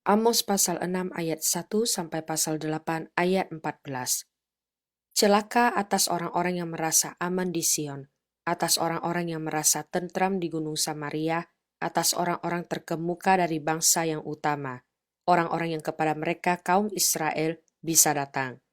Amos pasal 6 ayat 1 sampai pasal 8 ayat 14. Celaka atas orang-orang yang merasa aman di Sion, atas orang-orang yang merasa tentram di Gunung Samaria, atas orang-orang terkemuka dari bangsa yang utama, orang-orang yang kepada mereka kaum Israel bisa datang.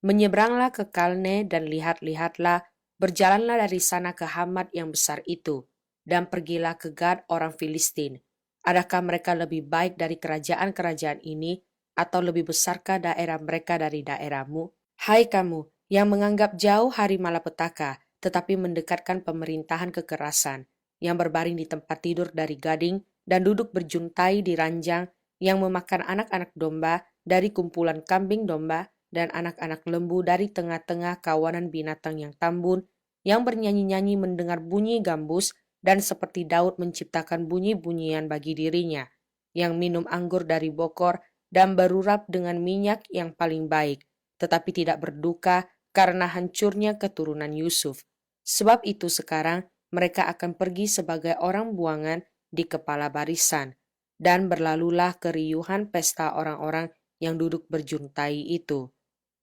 Menyeberanglah ke Kalne dan lihat-lihatlah, berjalanlah dari sana ke Hamat yang besar itu, dan pergilah ke Gad orang Filistin. Adakah mereka lebih baik dari kerajaan-kerajaan ini, atau lebih besarkah daerah mereka dari daerahmu? Hai kamu, yang menganggap jauh hari malapetaka, tetapi mendekatkan pemerintahan kekerasan, yang berbaring di tempat tidur dari gading, dan duduk berjuntai di ranjang, yang memakan anak-anak domba dari kumpulan kambing domba, dan anak-anak lembu dari tengah-tengah kawanan binatang yang tambun, yang bernyanyi-nyanyi mendengar bunyi gambus, dan seperti Daud menciptakan bunyi-bunyian bagi dirinya, yang minum anggur dari bokor, dan berurap dengan minyak yang paling baik, tetapi tidak berduka karena hancurnya keturunan Yusuf. Sebab itu sekarang mereka akan pergi sebagai orang buangan di kepala barisan, dan berlalulah keriuhan pesta orang-orang yang duduk berjuntai itu.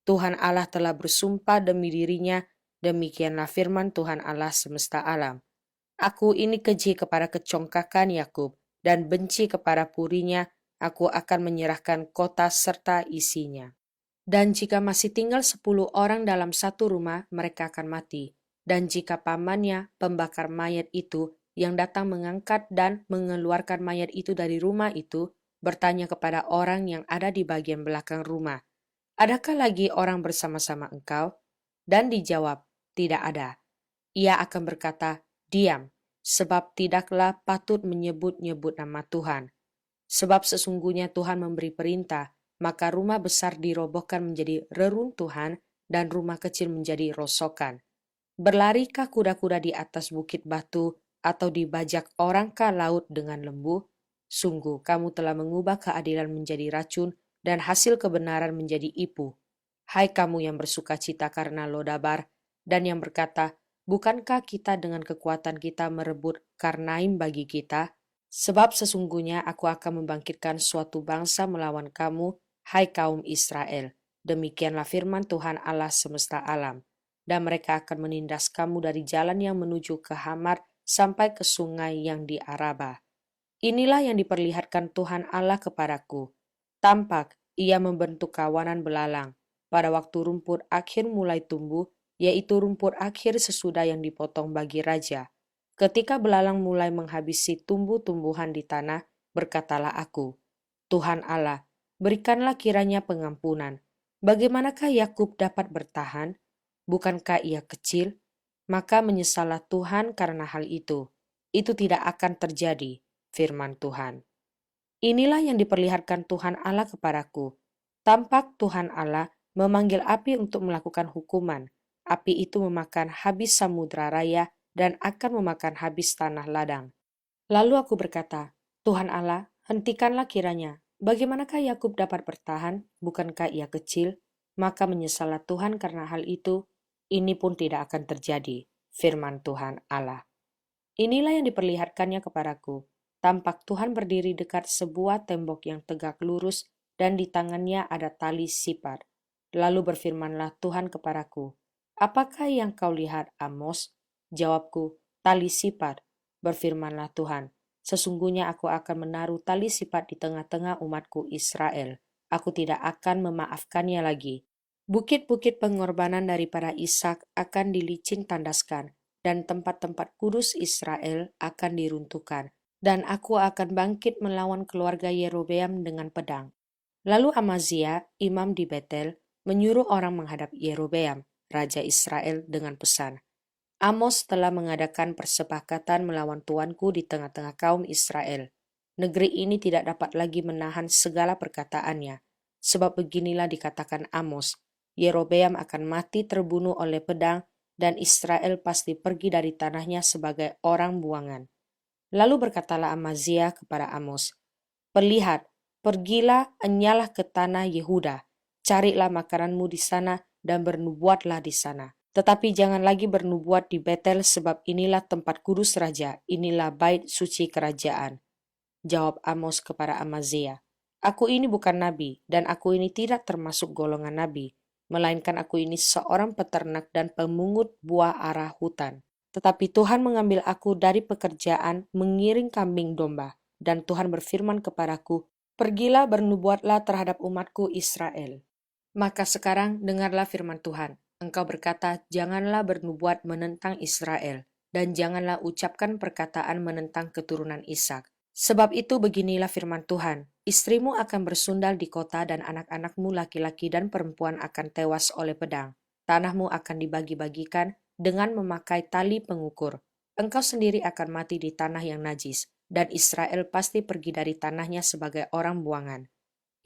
Tuhan Allah telah bersumpah demi dirinya, demikianlah firman Tuhan Allah semesta alam. Aku ini keji kepada kecongkakan Yakub, dan benci kepada purinya, aku akan menyerahkan kota serta isinya. Dan jika masih tinggal 10 orang dalam satu rumah, mereka akan mati. Dan jika pamannya, pembakar mayat itu, yang datang mengangkat dan mengeluarkan mayat itu dari rumah itu, bertanya kepada orang yang ada di bagian belakang rumah, adakah lagi orang bersama-sama engkau? Dan dijawab, tidak ada. Ia akan berkata, diam, sebab tidaklah patut menyebut-nyebut nama Tuhan. Sebab sesungguhnya Tuhan memberi perintah, maka rumah besar dirobohkan menjadi reruntuhan dan rumah kecil menjadi rosokan. Berlarikah kuda-kuda di atas bukit batu atau dibajak orang ke laut dengan lembu? Sungguh kamu telah mengubah keadilan menjadi racun dan hasil kebenaran menjadi ipu. Hai kamu yang bersuka cita karena Lodabar dan yang berkata, bukankah kita dengan kekuatan kita merebut Karnaim bagi kita? Sebab sesungguhnya aku akan membangkitkan suatu bangsa melawan kamu, hai kaum Israel. Demikianlah firman Tuhan Allah semesta alam. Dan mereka akan menindas kamu dari jalan yang menuju ke Hamar sampai ke sungai yang di Araba. Inilah yang diperlihatkan Tuhan Allah kepadaku. Tampak ia membentuk kawanan belalang. Pada waktu rumput akhir mulai tumbuh, yaitu rumput akhir sesudah yang dipotong bagi raja. Ketika belalang mulai menghabisi tumbuh-tumbuhan di tanah, berkatalah aku, Tuhan Allah, berikanlah kiranya pengampunan. Bagaimanakah Yakub dapat bertahan? Bukankah ia kecil? Maka menyesallah Tuhan karena hal itu. Itu tidak akan terjadi, firman Tuhan. Inilah yang diperlihatkan Tuhan Allah kepadaku. Tampak Tuhan Allah memanggil api untuk melakukan hukuman. Api itu memakan habis samudra raya dan akan memakan habis tanah ladang. Lalu aku berkata, Tuhan Allah, hentikanlah kiranya. Bagaimanakah Yakub dapat bertahan? Bukankah ia kecil? Maka menyesallah Tuhan karena hal itu. Ini pun tidak akan terjadi, firman Tuhan Allah. Inilah yang diperlihatkannya kepadaku. Tampak Tuhan berdiri dekat sebuah tembok yang tegak lurus dan di tangannya ada tali sipar. Lalu berfirmanlah Tuhan kepadaku, apakah yang kau lihat, Amos? Jawabku, tali sipar. Berfirmanlah Tuhan, sesungguhnya aku akan menaruh tali sipar di tengah-tengah umatku Israel. Aku tidak akan memaafkannya lagi. Bukit-bukit pengorbanan daripada Ishak akan dilicin tandaskan, dan tempat-tempat kudus Israel akan diruntuhkan, dan aku akan bangkit melawan keluarga Yerobeam dengan pedang. Lalu Amazia, imam di Betel, menyuruh orang menghadap Yerobeam, raja Israel, dengan pesan, Amos telah mengadakan persepakatan melawan tuanku di tengah-tengah kaum Israel. Negeri ini tidak dapat lagi menahan segala perkataannya, sebab beginilah dikatakan Amos, Yerobeam akan mati terbunuh oleh pedang, dan Israel pasti pergi dari tanahnya sebagai orang buangan. Lalu berkatalah Amazia kepada Amos, perlihat, pergilah, enyalah ke tanah Yehuda, carilah makananmu di sana dan bernubuatlah di sana. Tetapi jangan lagi bernubuat di Betel sebab inilah tempat kudus raja, inilah bait suci kerajaan. Jawab Amos kepada Amazia, Aku ini bukan nabi, dan aku ini tidak termasuk golongan nabi, melainkan aku ini seorang peternak dan pemungut buah arah hutan. Tetapi Tuhan mengambil aku dari pekerjaan mengiring kambing domba, dan Tuhan berfirman kepadaku, "Pergilah bernubuatlah terhadap umatku Israel." Maka sekarang dengarlah firman Tuhan. Engkau berkata, janganlah bernubuat menentang Israel, dan janganlah ucapkan perkataan menentang keturunan Ishak. Sebab itu beginilah firman Tuhan, istrimu akan bersundal di kota dan anak-anakmu laki-laki dan perempuan akan tewas oleh pedang. Tanahmu akan dibagi-bagikan dengan memakai tali pengukur. Engkau sendiri akan mati di tanah yang najis, dan Israel pasti pergi dari tanahnya sebagai orang buangan.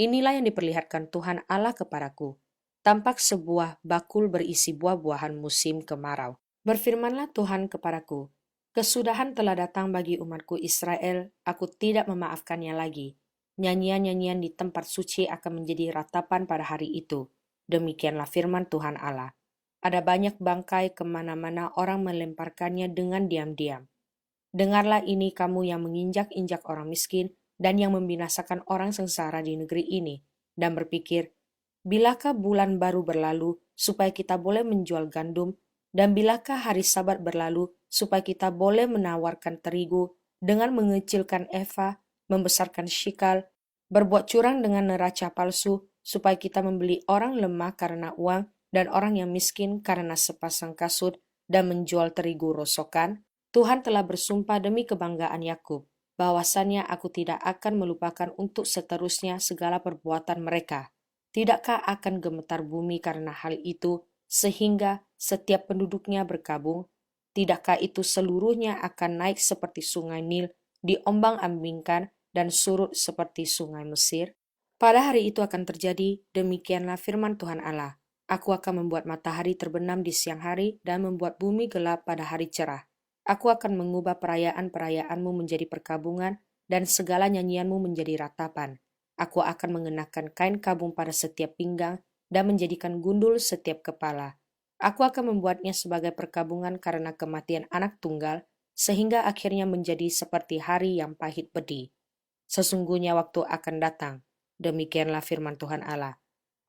Inilah yang diperlihatkan Tuhan Allah kepadaku. Tampak sebuah bakul berisi buah-buahan musim kemarau. Berfirmanlah Tuhan kepadaku, kesudahan telah datang bagi umatku Israel, aku tidak memaafkannya lagi. Nyanyian-nyanyian di tempat suci akan menjadi ratapan pada hari itu. Demikianlah firman Tuhan Allah. Ada banyak bangkai kemana-mana orang melemparkannya dengan diam-diam. Dengarlah ini kamu yang menginjak-injak orang miskin dan yang membinasakan orang sengsara di negeri ini, dan berpikir, bilakah bulan baru berlalu supaya kita boleh menjual gandum, dan bilakah hari Sabat berlalu supaya kita boleh menawarkan terigu dengan mengecilkan eva, membesarkan shikal, berbuat curang dengan neraca palsu, supaya kita membeli orang lemah karena uang dan orang yang miskin karena sepasang kasut, dan menjual terigu rosokan? Tuhan telah bersumpah demi kebanggaan Yakub, bahwasannya aku tidak akan melupakan untuk seterusnya segala perbuatan mereka. Tidakkah akan gemetar bumi karena hal itu, sehingga setiap penduduknya berkabung? Tidakkah itu seluruhnya akan naik seperti sungai Nil, diombang-ambingkan dan surut seperti sungai Mesir? Pada hari itu akan terjadi, demikianlah firman Tuhan Allah. Aku akan membuat matahari terbenam di siang hari dan membuat bumi gelap pada hari cerah. Aku akan mengubah perayaan-perayaanmu menjadi perkabungan dan segala nyanyianmu menjadi ratapan. Aku akan mengenakan kain kabung pada setiap pinggang dan menjadikan gundul setiap kepala. Aku akan membuatnya sebagai perkabungan karena kematian anak tunggal, sehingga akhirnya menjadi seperti hari yang pahit pedih. Sesungguhnya waktu akan datang, demikianlah firman Tuhan Allah.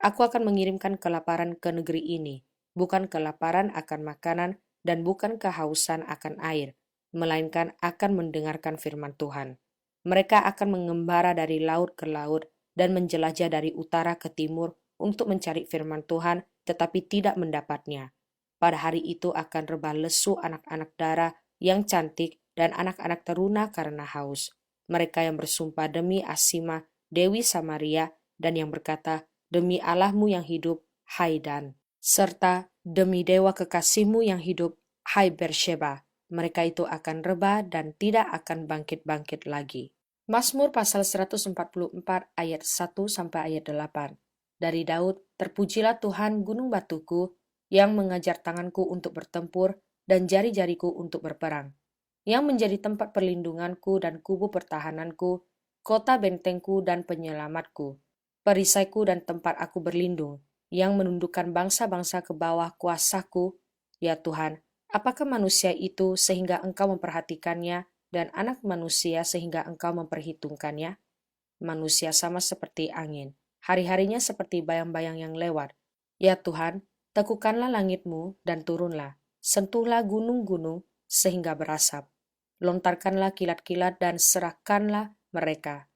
Aku akan mengirimkan kelaparan ke negeri ini, bukan kelaparan akan makanan dan bukan kehausan akan air, melainkan akan mendengarkan firman Tuhan. Mereka akan mengembara dari laut ke laut dan menjelajah dari utara ke timur untuk mencari firman Tuhan, tetapi tidak mendapatnya. Pada hari itu akan rebah lesu anak-anak darah yang cantik dan anak-anak teruna karena haus. Mereka yang bersumpah demi Asima, Dewi Samaria, dan yang berkata, demi Allahmu yang hidup, hai Dan, serta demi dewa kekasihmu yang hidup, hai Bersheba, mereka itu akan rebah dan tidak akan bangkit-bangkit lagi. Mazmur pasal 144 ayat 1 sampai ayat 8. Dari Daud, terpujilah Tuhan gunung batuku, yang mengajar tanganku untuk bertempur dan jari-jariku untuk berperang, yang menjadi tempat perlindunganku dan kubu pertahananku, kota bentengku dan penyelamatku, perisaiku dan tempat aku berlindung, yang menundukkan bangsa-bangsa ke bawah kuasaku. Ya Tuhan, apakah manusia itu sehingga Engkau memperhatikannya, dan anak manusia sehingga Engkau memperhitungkannya? Manusia sama seperti angin, hari-harinya seperti bayang-bayang yang lewat. Ya Tuhan, tekukanlah langitmu dan turunlah, sentuhlah gunung-gunung sehingga berasap. Lontarkanlah kilat-kilat dan serahkanlah mereka.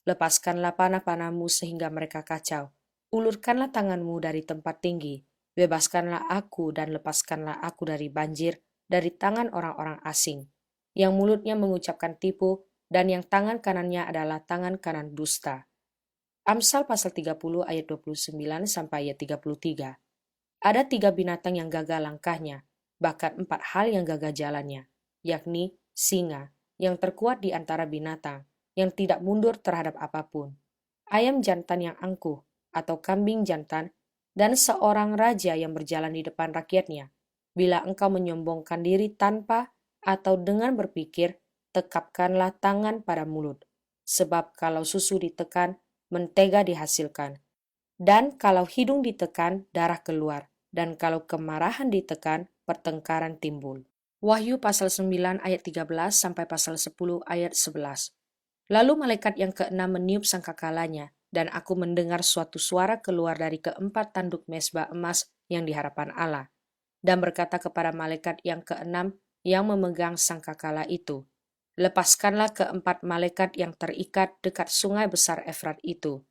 Lepaskanlah panah-panahmu sehingga mereka kacau. Ulurkanlah tanganmu dari tempat tinggi. Bebaskanlah aku dan lepaskanlah aku dari banjir, dari tangan orang-orang asing, yang mulutnya mengucapkan tipu dan yang tangan kanannya adalah tangan kanan dusta. Amsal pasal 30 ayat 29 sampai ayat 33. Ada 3 binatang yang gagal langkahnya, bahkan 4 hal yang gagal jalannya, yakni singa, yang terkuat di antara binatang, yang tidak mundur terhadap apapun, ayam jantan yang angkuh, atau kambing jantan, dan seorang raja yang berjalan di depan rakyatnya. Bila engkau menyombongkan diri tanpa atau dengan berpikir, tekapkanlah tangan pada mulut. Sebab kalau susu ditekan, mentega dihasilkan. Dan kalau hidung ditekan, darah keluar. Dan kalau kemarahan ditekan, pertengkaran timbul. Wahyu pasal 9 ayat 13 sampai pasal 10 ayat 11. Lalu malaikat yang keenam meniup sangkakalanya, dan aku mendengar suatu suara keluar dari keempat tanduk mezbah emas yang di hadapan Allah, dan berkata kepada malaikat yang keenam yang memegang sangkakala itu, "Lepaskanlah keempat malaikat yang terikat dekat sungai besar Efrat itu."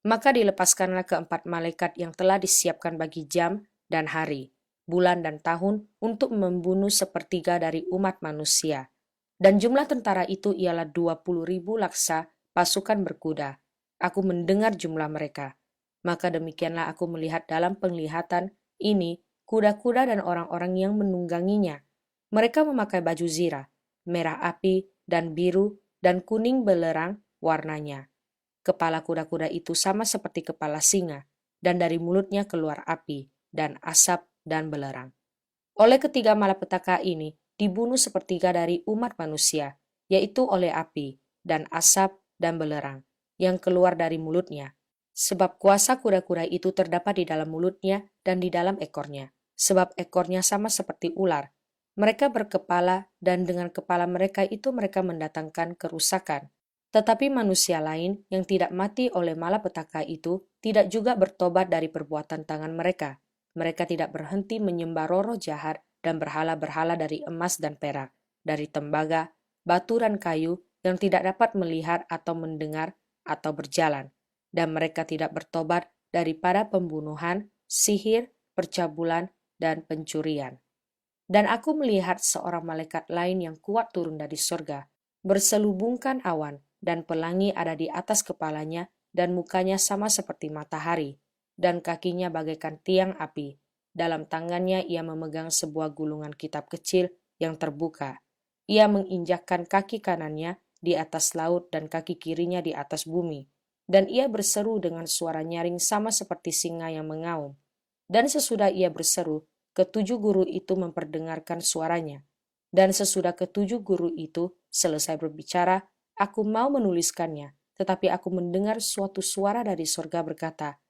Maka dilepaskanlah keempat malaikat yang telah disiapkan bagi jam dan hari, bulan dan tahun untuk membunuh sepertiga dari umat manusia. Dan jumlah tentara itu ialah 20.000 laksa pasukan berkuda. Aku mendengar jumlah mereka. Maka demikianlah aku melihat dalam penglihatan ini kuda-kuda dan orang-orang yang menungganginya. Mereka memakai baju zirah, merah api dan biru dan kuning belerang warnanya. Kepala kuda-kuda itu sama seperti kepala singa, dan dari mulutnya keluar api, dan asap, dan belerang. Oleh ketiga malapetaka ini, dibunuh sepertiga dari umat manusia, yaitu oleh api, dan asap, dan belerang, yang keluar dari mulutnya. Sebab kuasa kuda-kuda itu terdapat di dalam mulutnya dan di dalam ekornya. Sebab ekornya sama seperti ular. Mereka berkepala, dan dengan kepala mereka itu mereka mendatangkan kerusakan. Tetapi manusia lain yang tidak mati oleh malapetaka itu tidak juga bertobat dari perbuatan tangan mereka. Mereka tidak berhenti menyembah roh-roh jahat dan berhala-berhala dari emas dan perak, dari tembaga, batu dan kayu yang tidak dapat melihat atau mendengar atau berjalan. Dan mereka tidak bertobat daripada pembunuhan, sihir, percabulan, dan pencurian. Dan aku melihat seorang malaikat lain yang kuat turun dari surga, berselubungkan awan, dan pelangi ada di atas kepalanya, dan mukanya sama seperti matahari, dan kakinya bagaikan tiang api. Dalam tangannya ia memegang sebuah gulungan kitab kecil yang terbuka. Ia menginjakkan kaki kanannya di atas laut dan kaki kirinya di atas bumi. Dan ia berseru dengan suara nyaring sama seperti singa yang mengaum. Dan sesudah ia berseru, ketujuh guru itu memperdengarkan suaranya. Dan sesudah ketujuh guru itu selesai berbicara, aku mau menuliskannya, tetapi aku mendengar suatu suara dari surga berkata,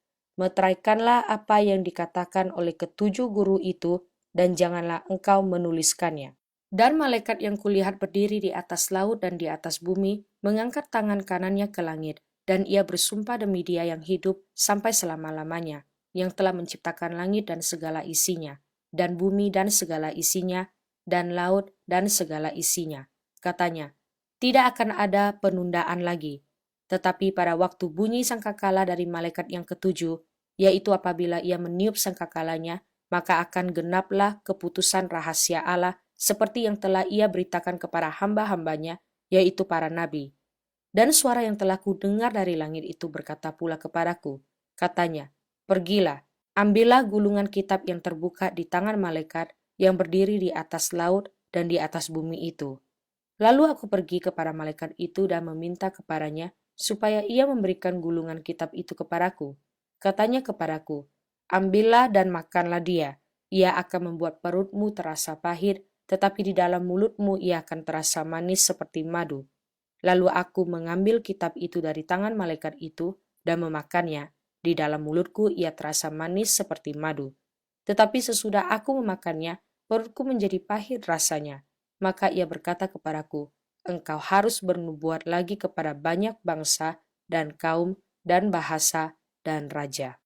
"Meteraikanlah apa yang dikatakan oleh ketujuh guru itu, dan janganlah engkau menuliskannya." Dan malaikat yang kulihat berdiri di atas laut dan di atas bumi, mengangkat tangan kanannya ke langit, dan ia bersumpah demi Dia yang hidup sampai selama-lamanya, yang telah menciptakan langit dan segala isinya, dan bumi dan segala isinya, dan laut dan segala isinya. Katanya, tidak akan ada penundaan lagi. Tetapi pada waktu bunyi sangkakala dari malaikat yang ketujuh, yaitu apabila ia meniup sangkakalanya, maka akan genaplah keputusan rahasia Allah seperti yang telah ia beritakan kepada hamba-hambanya, yaitu para nabi. Dan suara yang telah kudengar dari langit itu berkata pula kepadaku, katanya, "Pergilah, ambillah gulungan kitab yang terbuka di tangan malaikat yang berdiri di atas laut dan di atas bumi itu." Lalu aku pergi kepada malaikat itu dan meminta kepadanya supaya ia memberikan gulungan kitab itu kepadaku. Katanya kepadaku, "Ambillah dan makanlah dia. Ia akan membuat perutmu terasa pahit, tetapi di dalam mulutmu ia akan terasa manis seperti madu." Lalu aku mengambil kitab itu dari tangan malaikat itu dan memakannya. Di dalam mulutku ia terasa manis seperti madu. Tetapi sesudah aku memakannya, perutku menjadi pahit rasanya. Maka ia berkata kepadaku, "Engkau harus bernubuat lagi kepada banyak bangsa dan kaum dan bahasa dan raja."